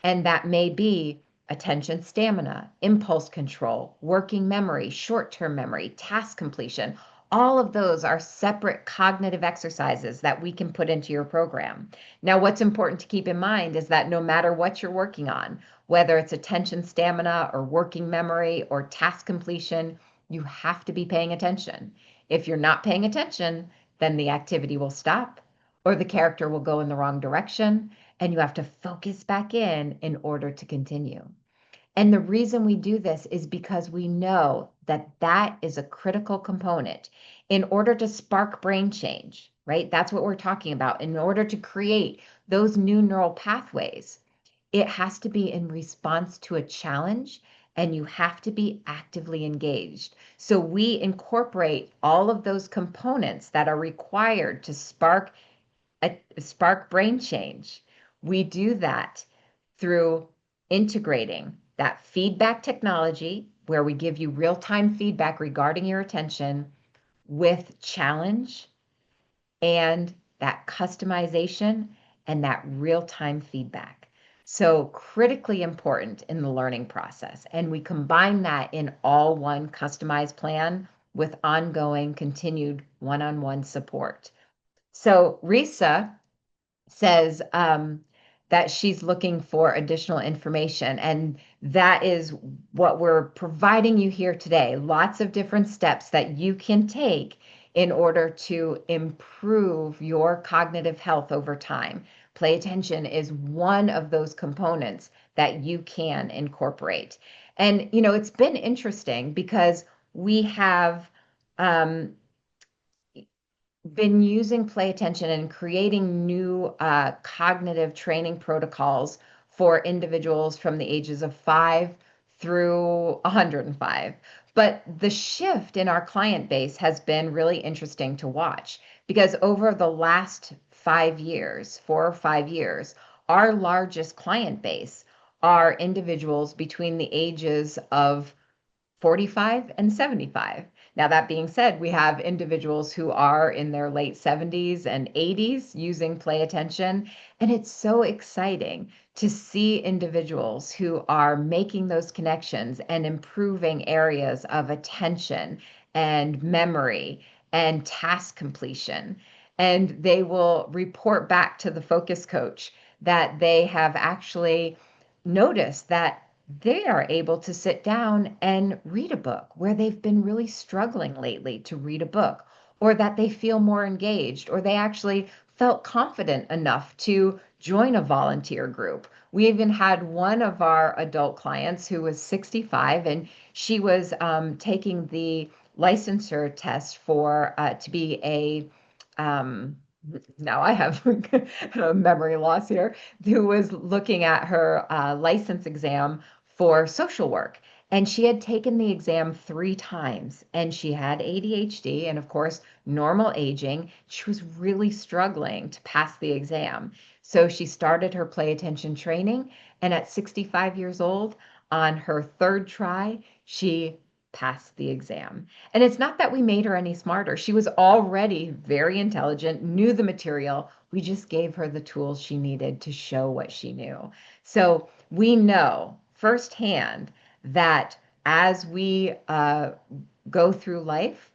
And that may be attention stamina, impulse control, working memory, short term memory, task completion. All of those are separate cognitive exercises that we can put into your program. Now, what's important to keep in mind is that no matter what you're working on, whether it's attention stamina or working memory or task completion, you have to be paying attention. If you're not paying attention, then the activity will stop or the character will go in the wrong direction, and you have to focus back in order to continue. And the reason we do this is because we know that that is a critical component in order to spark brain change, right? That's what we're talking about. In order to create those new neural pathways, it has to be in response to a challenge and you have to be actively engaged. So we incorporate all of those components that are required to spark brain change. We do that through integrating that feedback technology where we give you real-time feedback regarding your attention with challenge and that customization and that real-time feedback. So critically important in the learning process. And we combine that in all one customized plan with ongoing continued one-on-one support. So Risa says that she's looking for additional information. And that is what we're providing you here today. Lots of different steps that you can take in order to improve your cognitive health over time. Play attention is one of those components that you can incorporate. And, it's been interesting because we have um, been using play attention and creating new cognitive training protocols for individuals from the ages of 5 through 105. But the shift in our client base has been really interesting to watch because over the last 5 years, 4 or 5 years, our largest client base are individuals between the ages of 45 and 75. Now, that being said, we have individuals who are in their late 70s and 80s using play attention. And it's so exciting to see individuals who are making those connections and improving areas of attention and memory and task completion. And they will report back to the focus coach that they have actually noticed that they are able to sit down and read a book where they've been really struggling lately to read a book, or that they feel more engaged, or they actually felt confident enough to join a volunteer group. We even had one of our adult clients who was 65 and she was taking the licensure test for to be a now I have a memory loss here, who was looking at her license exam for social work. And she had taken the exam 3 times and she had ADHD and, of course, normal aging. She was really struggling to pass the exam. So she started her play attention training. And at 65 years old, on her third try, she passed the exam. And it's not that we made her any smarter. She was already very intelligent, knew the material. We just gave her the tools she needed to show what she knew. So we know firsthand that as we go through life,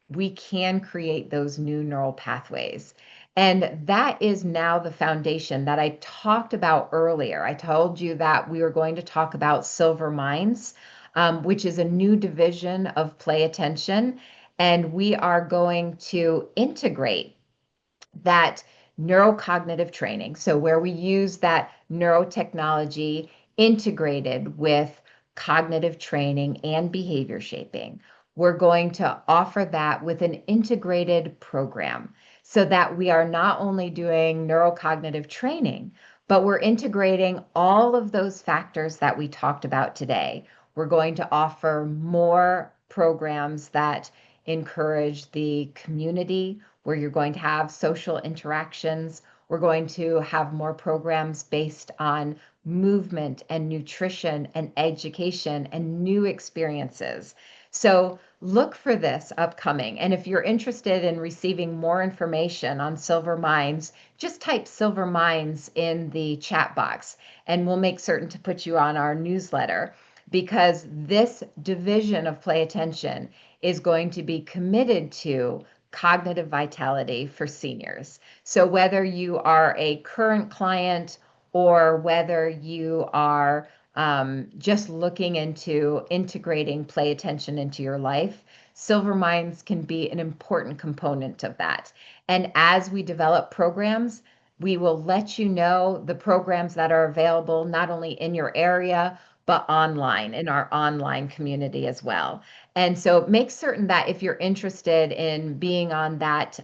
we can create those new neural pathways. And that is now the foundation that I talked about earlier. I told you that we were going to talk about silver minds, which is a new division of play attention. And we are going to integrate that neurocognitive training. So, where we use that neurotechnology integrated with cognitive training and behavior shaping, we're going to offer that with an integrated program so that we are not only doing neurocognitive training, but we're integrating all of those factors that we talked about today. We're going to offer more programs that encourage the community where you're going to have social interactions. We're going to have more programs based on movement and nutrition and education and new experiences. So look for this upcoming. And if you're interested in receiving more information on Silver Minds, just type Silver Minds in the chat box and we'll make certain to put you on our newsletter because this division of play attention is going to be committed to cognitive vitality for seniors. So whether you are a current client or whether you are just looking into integrating play attention into your life, Silver Minds can be an important component of that. And as we develop programs, we will let you know the programs that are available not only in your area, but online in our online community as well. And so make certain that if you're interested in being on that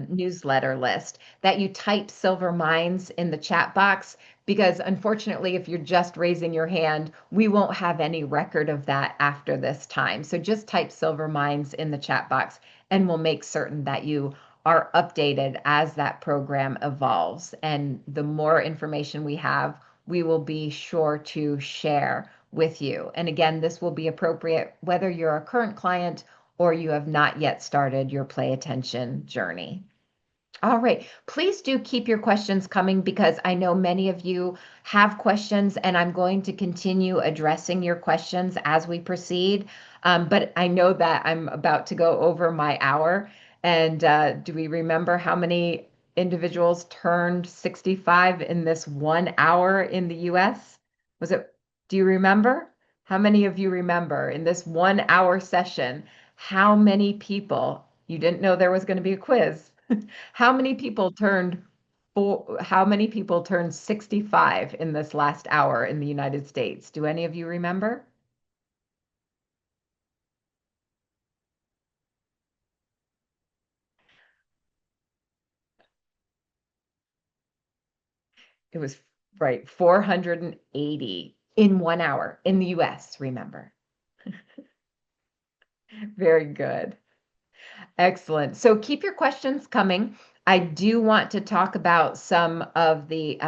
newsletter list, that you type Silver Minds in the chat box, because unfortunately, if you're just raising your hand, we won't have any record of that after this time. So just type Silver Minds in the chat box and we'll make certain that you are updated as that program evolves. And the more information we have, we will be sure to share with you. And again, this will be appropriate whether you're a current client or you have not yet started your play attention journey. All right. Please do keep your questions coming because I know many of you have questions, and I'm going to continue addressing your questions as we proceed. But I know that I'm about to go over my hour. And do we remember how many individuals turned 65 in this 1 hour in the US? Was it, do you remember? How many of you remember in this 1 hour session, how many people, you didn't know there was going to be a quiz? How many people turned how many people turned 65 in this last hour in the United States? Do any of you remember? It was right, 480 in 1 hour in the US, remember? Very good. Excellent. So keep your questions coming. I do want to talk about some of the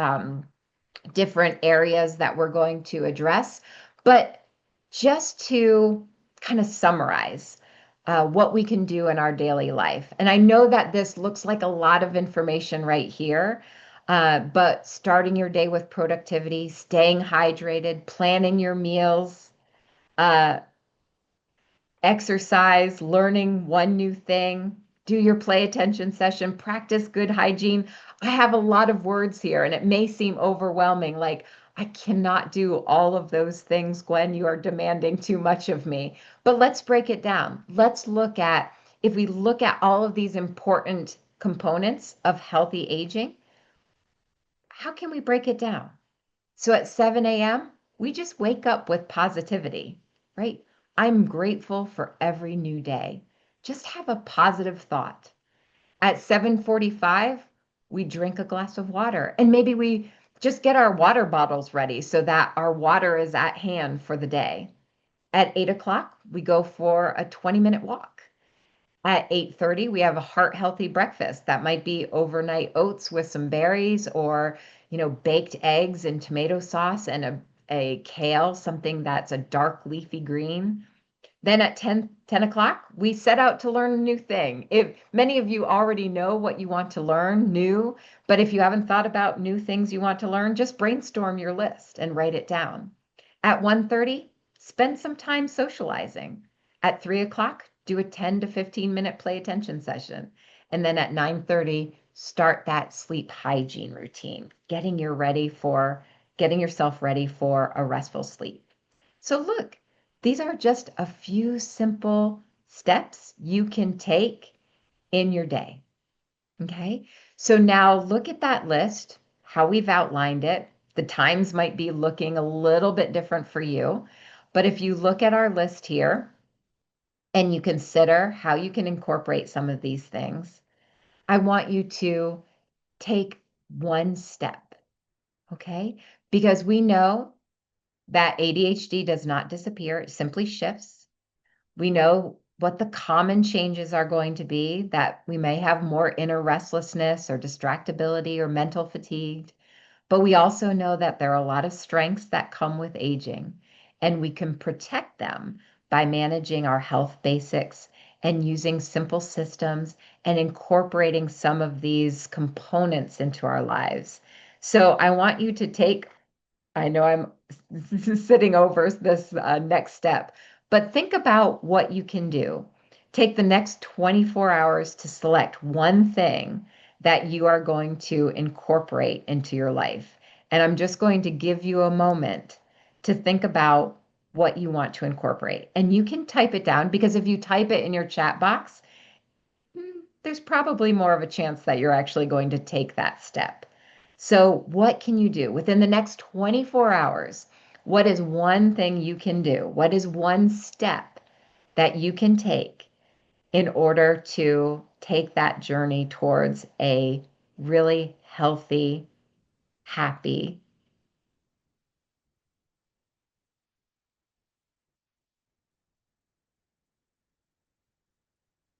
different areas that we're going to address. But just to kind of summarize what we can do in our daily life. And I know that this looks like a lot of information right here, but starting your day with productivity, staying hydrated, planning your meals, uh, exercise, learning one new thing, do your play attention session, practice good hygiene. I have a lot of words here, and it may seem overwhelming. Like, I cannot do all of those things, Gwen. You are demanding too much of me. But let's break it down. Let's look at, if we look at all of these important components of healthy aging, how can we break it down? So at 7 a.m., we just wake up with positivity, right? I'm grateful for every new day. Just have a positive thought. At 7:45, we drink a glass of water and maybe we just get our water bottles ready so that our water is at hand for the day. At 8 o'clock, we go for a 20-minute walk. At 8:30, we have a heart healthy breakfast. That might be overnight oats with some berries or, baked eggs and tomato sauce and a kale, something that's a dark leafy green. Then at 10 o'clock, we set out to learn a new thing. If many of you already know what you want to learn new, but if you haven't thought about new things you want to learn, just brainstorm your list and write it down. At 1:30, spend some time socializing. At 3 o'clock, do a 10 to 15-minute play attention session. And then at 9:30, start that sleep hygiene routine, getting yourself ready for a restful sleep. So look, these are just a few simple steps you can take in your day. Okay. So now look at that list, how we've outlined it. The times might be looking a little bit different for you. But if you look at our list here and you consider how you can incorporate some of these things, I want you to take one step. Okay. Because we know that ADHD does not disappear, it simply shifts. We know what the common changes are going to be, that we may have more inner restlessness or distractibility or mental fatigue. But we also know that there are a lot of strengths that come with aging, and we can protect them by managing our health basics and using simple systems and incorporating some of these components into our lives. So I want you to take, I know I'm sitting over this next step, but think about what you can do. Take the next 24 hours to select one thing that you are going to incorporate into your life. And I'm just going to give you a moment to think about what you want to incorporate. And you can type it down because if you type it in your chat box, there's probably more of a chance that you're actually going to take that step. So, what can you do within the next 24 hours? What is one thing you can do? What is one step that you can take in order to take that journey towards a really healthy, happy?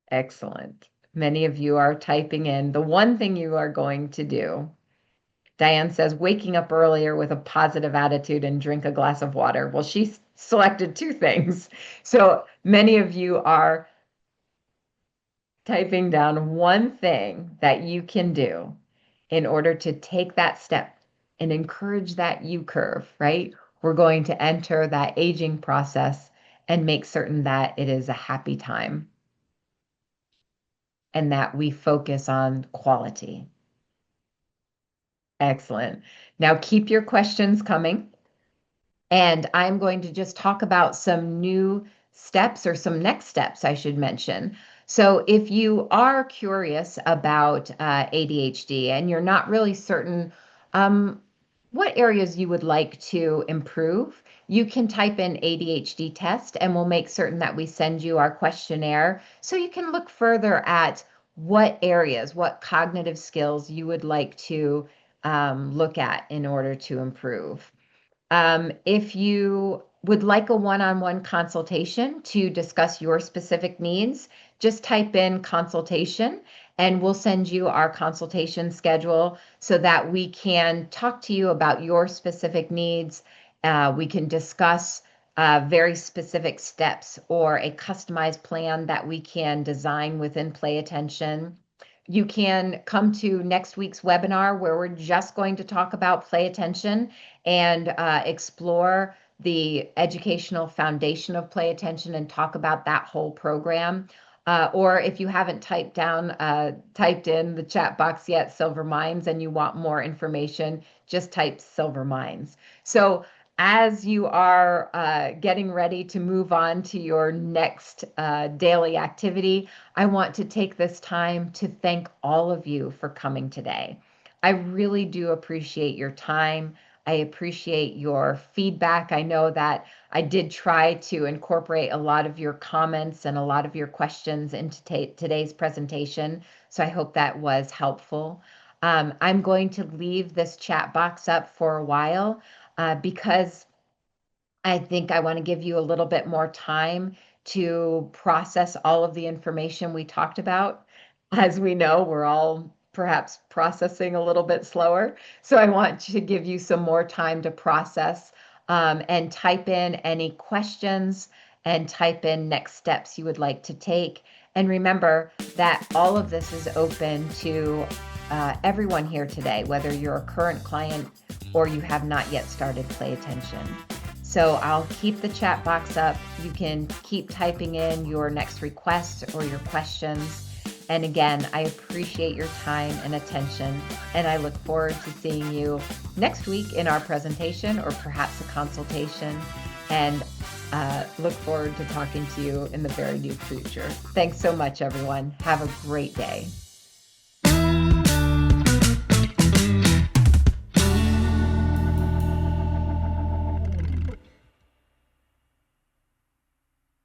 Excellent. Many of you are typing in the one thing you are going to do. Diane says, waking up earlier with a positive attitude and drink a glass of water. Well, she selected two things. So many of you are typing down one thing that you can do in order to take that step and encourage that U curve, right? We're going to enter that aging process and make certain that it is a happy time and that we focus on quality. Excellent. Now keep your questions coming. And I'm going to just talk about some new steps or some next steps I should mention. So if you are curious about ADHD and you're not really certain what areas you would like to improve, you can type in ADHD test and we'll make certain that we send you our questionnaire so you can look further at what areas, what cognitive skills you would like to look at in order to improve. If you would like a one-on-one consultation to discuss your specific needs, just type in consultation and we'll send you our consultation schedule so that we can talk to you about your specific needs. We can discuss very specific steps or a customized plan that we can design within Play Attention. You can come to next week's webinar where we're just going to talk about Play Attention and explore the educational foundation of Play Attention and talk about that whole program. Or if you haven't typed in the chat box yet, Silver Minds, and you want more information, just type Silver Minds. So as you are getting ready to move on to your next daily activity, I want to take this time to thank all of you for coming today. I really do appreciate your time. I appreciate your feedback. I know that I did try to incorporate a lot of your comments and a lot of your questions into today's presentation, so I hope that was helpful. I'm going to leave this chat box up for a while because I think I want to give you a little bit more time to process all of the information we talked about. As we know, we're all perhaps processing a little bit slower. So I want to give you some more time to process and type in any questions and type in next steps you would like to take. And remember that all of this is open to everyone here today, whether you're a current client or you have not yet started Play Attention. So I'll keep the chat box up. You can keep typing in your next requests or your questions. And again, I appreciate your time and attention, and I look forward to seeing you next week in our presentation or perhaps a consultation, and look forward to talking to you in the very near future. Thanks so much, everyone. Have a great day.